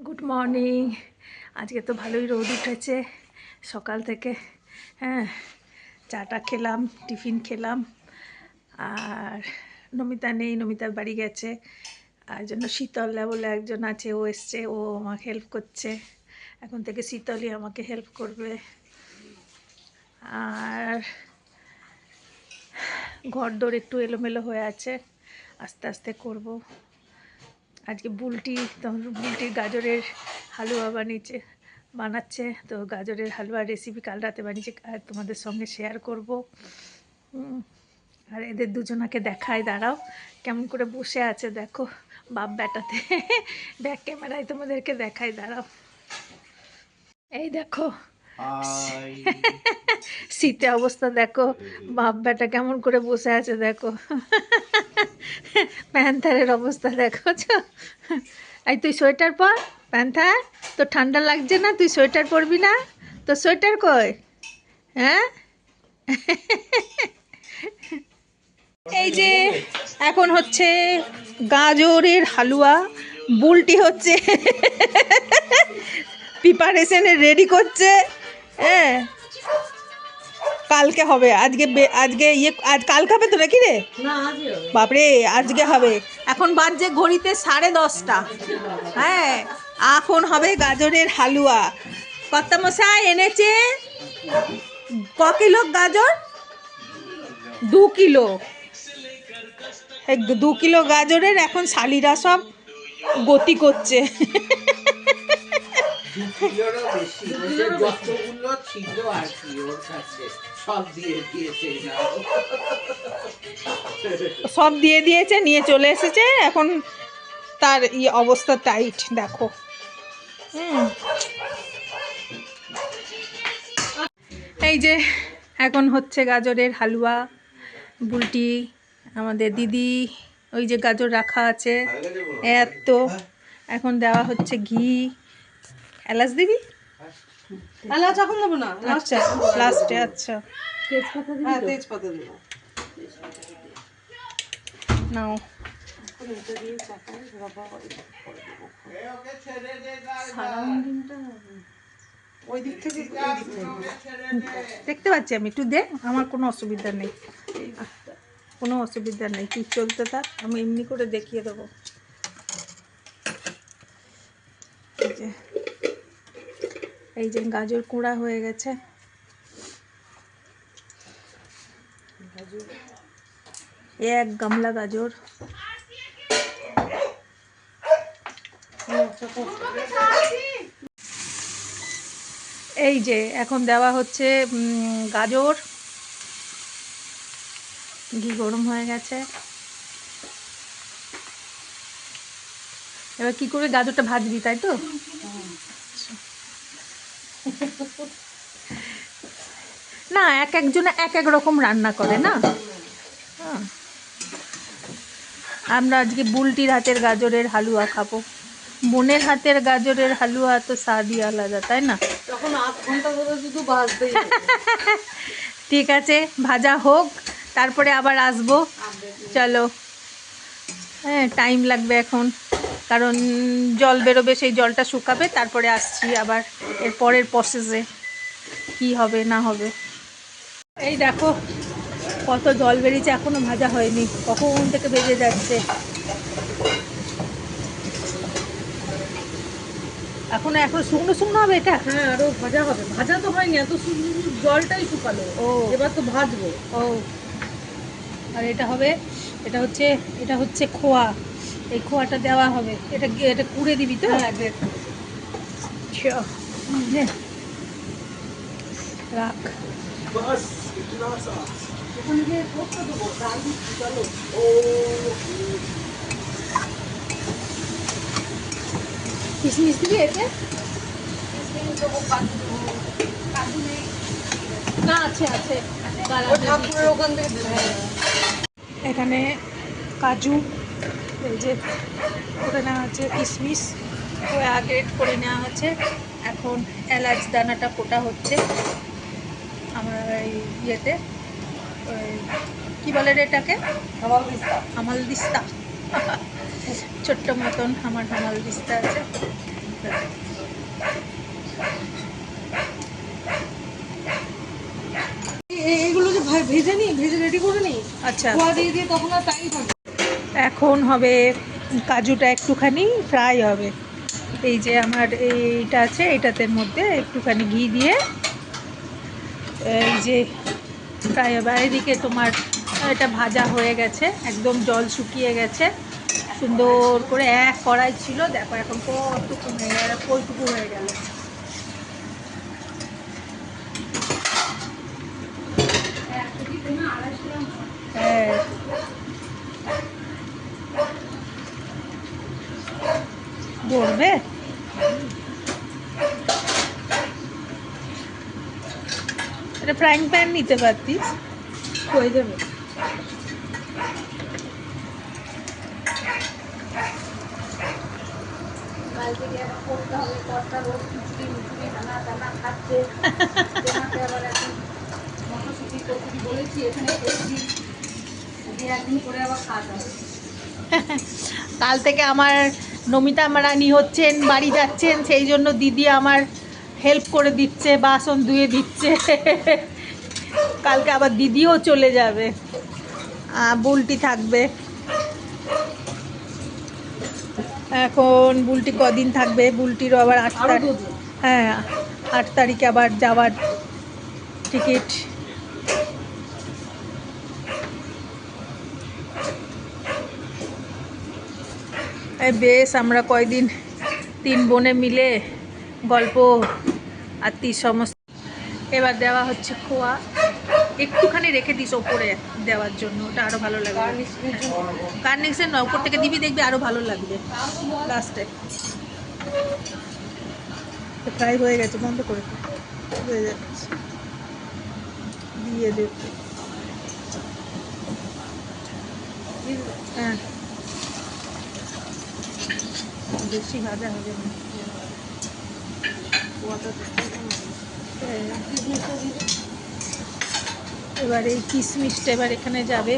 Good morning. আজকে তো ভালোই রোদ উঠেছে সকাল থেকে। হ্যাঁ, চাটা খেলাম, টিফিন খেলাম। আর নমিতা নেই, নমিতার বাড়ি গেছে। আর জন্য শীতলা বলে একজন আছে, ও এসছে, ও আমাকে হেল্প করছে। এখন থেকে শীতলই আমাকে হেল্প করবে। আর ঘরদোর একটু এলোমেলো হয়ে আছে, আস্তে আস্তে করব। আজকে বুলটির গাজরের হালুয়া বানাচ্ছে। তো গাজরের হালুয়ার রেসিপি কাল রাতে বানিয়েছে, আর তোমাদের সঙ্গে শেয়ার করব। আর এদের দুজনাকে দেখায়, দাঁড়াও কেমন করে বসে আছে দেখো বাপ বেটাতে। ব্যাক ক্যামেরায় তোমাদেরকে দেখাই, দাঁড়াও। এই দেখো শীতে অবস্থা দেখো, বাপ বেটা কেমন করে বসে আছে দেখো। প্যান্থারের অবস্থা দেখো। এই তুই সোয়েটার পর, প্যান্থার তো ঠান্ডা লাগছে না? তুই সোয়েটার পরবি না? তো সোয়েটার কই? হ্যাঁ, এই যে এখন হচ্ছে গাজরের হালুয়া। বুলটি হচ্ছে প্রিপারেশনে রেডি করছে। হ্যাঁ, কালকে হবে। আজকে কালকে হবে তো নাকি রে? বাপরে, আজকে হবে। এখন বাজছে ঘড়িতে 10:30। হ্যাঁ, এখন হবে গাজরের হালুয়া। কর্তামশাই এনেছে ক কিলো গাজর? 2 কিলো। 2 কিলো গাজরের এখন শালিরা সব গতি করছে। সব দিয়ে দিয়েছে, নিয়ে চলে এসেছে। এখন তার অবস্থা টাইট দেখো। এই যে এখন হচ্ছে গাজরের হালুয়া। বুলটি আমাদের দিদি, ওই যে গাজর রাখা আছে এত, এখন দেওয়া হচ্ছে ঘি। এলাচ দিবি? এলাচ এখন দেবো না, আচ্ছা লাস্টে। আচ্ছা তেজপাতা দেবো। নাও। ওই দিক থেকে দেখতে পাচ্ছি আমি, একটু দে, আমার কোনো অসুবিধা নেই, কোনো অসুবিধা নেই। তুই চলতে থাক, আমি এমনি করে দেখিয়ে দেবো। এই যে গাজর কুঁড়া হয়ে গেছে। এক গামলা গাজর। এই যে এখন দেওয়া হচ্ছে গাজর। ঘি গরম হয়ে গেছে। এবার কি করে গাজরটা ভাজবি, তাই তো? না, এক একজনে এক এক রকম রান্না করে না। আমরা আজকে বুলটির হাতের গাজরের হালুয়া খাবো। বোনের হাতের গাজরের হালুয়া তো স্বাদই আলাদা, তাই না? তখন 8 ঘন্টা ধরে শুধু ভাজতেই। ঠিক আছে, ভাজা হোক, তারপরে আবার আসবো। চলো। হ্যাঁ, টাইম লাগবে এখন, কারণ জল বেরোবে, সেই জলটা শুকাবে, তারপরে আসছি আবার এর পরের প্রসেসে কি হবে না হবে। এই দেখো কত জল বেরিয়েছে, এখনো ভাজা হয়নি, কখন থেকে ভেজে যাচ্ছে। এখন শুকনো শুকনো হবে এটা। হ্যাঁ, আরো ভাজা হবে। ভাজা তো হয়নি, এত জলটাই শুকালো। ও, এবার তো ভাজবো। ও, আর এটা হবে, এটা হচ্ছে খোয়া। এই খোয়াটা দেওয়া হবে। এটা কুড়ে দিবি তো? হ্যাঁ, রাখ। কিশমিশ দিবি এতে? না, আছে আছে। ঠাকুরের ওখান থেকে। এখানে কাজু, এই যে করে নেওয়া আছে, কিশমিশ আগে করে নেওয়া আছে। এখন এলাচ দানাটা ফোটা হচ্ছে আমরা এই ইয়েতে, কী বলে রে এটাকে? হামাল দিস্তা। ছোট্ট মতন আমার হামাল দিস্তা আছে। এইগুলো যে ভেজে নিই, ভেজে রেডি করে নিই, আচ্ছা, খোয়া দিয়ে দিয়ে তখন আর টাইম থাকে। এখন হবে কাজুটা একটুখানি ফ্রাই হবে। এই যে আমার এইটা আছে, এটাতে মধ্যে একটুখানি ঘি দিয়ে এই যে ফ্রাই হবে। আর এদিকে তোমার এটা ভাজা হয়ে গেছে, একদম জল শুকিয়ে গেছে সুন্দর করে। এক কড়াই ছিল, দেখো এখন কতটুকু হয়ে গেল, কতটুকু হয়ে গেল। হ্যাঁ, ধরবে। এটা ফ্রাইং প্যান নিতে পারতিস, হয়ে যাবে। কাল থেকে আবার করতে হবে, কর্তা রোজ খিচুড়ি মিচুড়ি হানা টানা খাচ্ছে। তোমাকে আবার এখন মটরশুঁটি কচুরি বলেছি, এখানে খেয়েছি, একদিন করে আবার খাওয়াতে হবে। কাল থেকে আমার নমিতা রানী হচ্ছেন, বাড়ি যাচ্ছেন, সেই জন্য দিদি আমার হেল্প করে দিচ্ছে, বাসন ধুয়ে দিচ্ছে। কালকে আবার দিদিও চলে যাবে, বুলটি থাকবে। এখন বুলটি কদিন থাকবে, বুলটিরও আবার 8 আরো তারিখ, দুদিন। হ্যাঁ 8 তারিখে আবার যাওয়ার টিকিট। বেশ, আমরা কয়দিন 3 বোনে মিলে গল্প আত্মীয় সমস্ত। এবার দেওয়া হচ্ছে খোয়া, একটুখানি রেখে দিস ওপরে দেওয়ার জন্য, ওটা আরো ভালো লাগবে। গার্নিশের নয়, উপর থেকে দিবি, দেখবি আরো ভালো লাগবে লাস্টে। ফ্রাই হয়ে গেছে, বন্ধ করে দে। হয়ে যাচ্ছে, দিয়ে দে। হ্যাঁ, বেশি ভাজা হবে না। এবার এই কিশমিশটা এবার এখানে যাবে।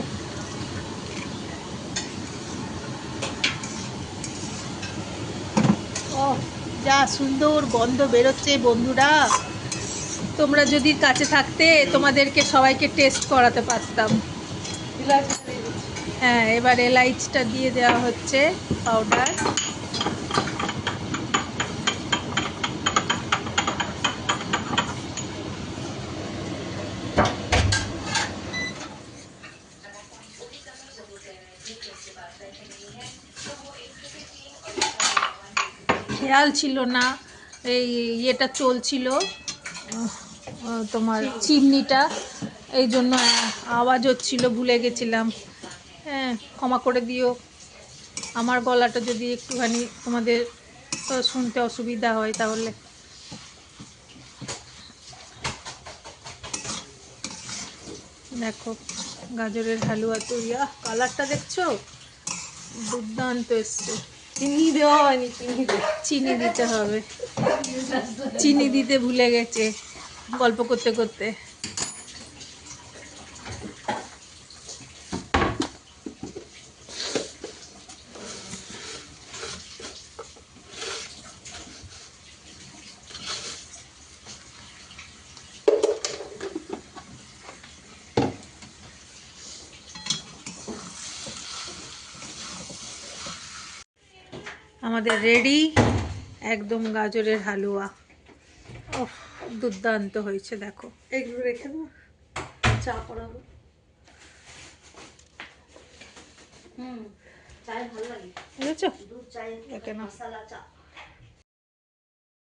ও, যা সুন্দর গন্ধ বেরোচ্ছে বন্ধুরা! তোমরা যদি কাছে থাকতে তোমাদেরকে সবাইকে টেস্ট করাতে পারতাম। হ্যাঁ, এবার এলাইচটা দিয়ে দেওয়া হচ্ছে পাউডার। খেয়াল ছিল না, এই ইয়েটা চলছিল, তোমার চিমনিটা, এই জন্য আওয়াজ হচ্ছিল, ভুলে গেছিলাম। হ্যাঁ, ক্ষমা করে দিও। আমার গলাটা যদি একটুখানি তোমাদের শুনতে অসুবিধা হয় তাহলে। দেখো গাজরের হালুয়া তৈরি। কালারটা দেখছো, দুর্দান্ত এসছে। চিনি দেওয়া হয়নি, চিনি দিতে হবে, চিনি দিতে ভুলে গেছে গল্প করতে করতে। আমাদের রেডি একদম গাজরের হালুয়া। ওহ, দুর্দান্ত হয়েছে, দেখো। এগুলো রেখে দেবো, চা করাবো। চায় ভালো লাগে, বুঝেছো, দুধ চাই, এখানে মশলা চা।